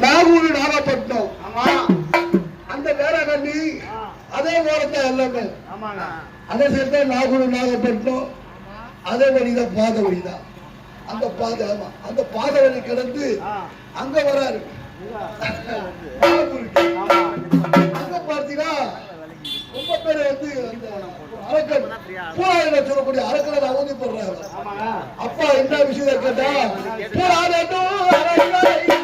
நாகூர் நாகப்பட்டினம் அந்த வேளாங்கண்ணி அதே ஓரத்தை எல்லாமே அதே சேர்த்து நாகூர் நாகப்பட்டினம் அதே வழிதான் பாத வழிதான் அந்த பாதை ஆமா அந்த பாதை வழி கடந்து அங்க வராரு அங்க பார்த்தீங்கன்னா ரொம்ப பேர் வந்து அந்த அரக்கன் பூராயில சொல்லக்கூடிய அரக்கனை அவதி போடுறாங்க. அப்பா என்ன விஷயத்தை கேட்டா பூராயிரம்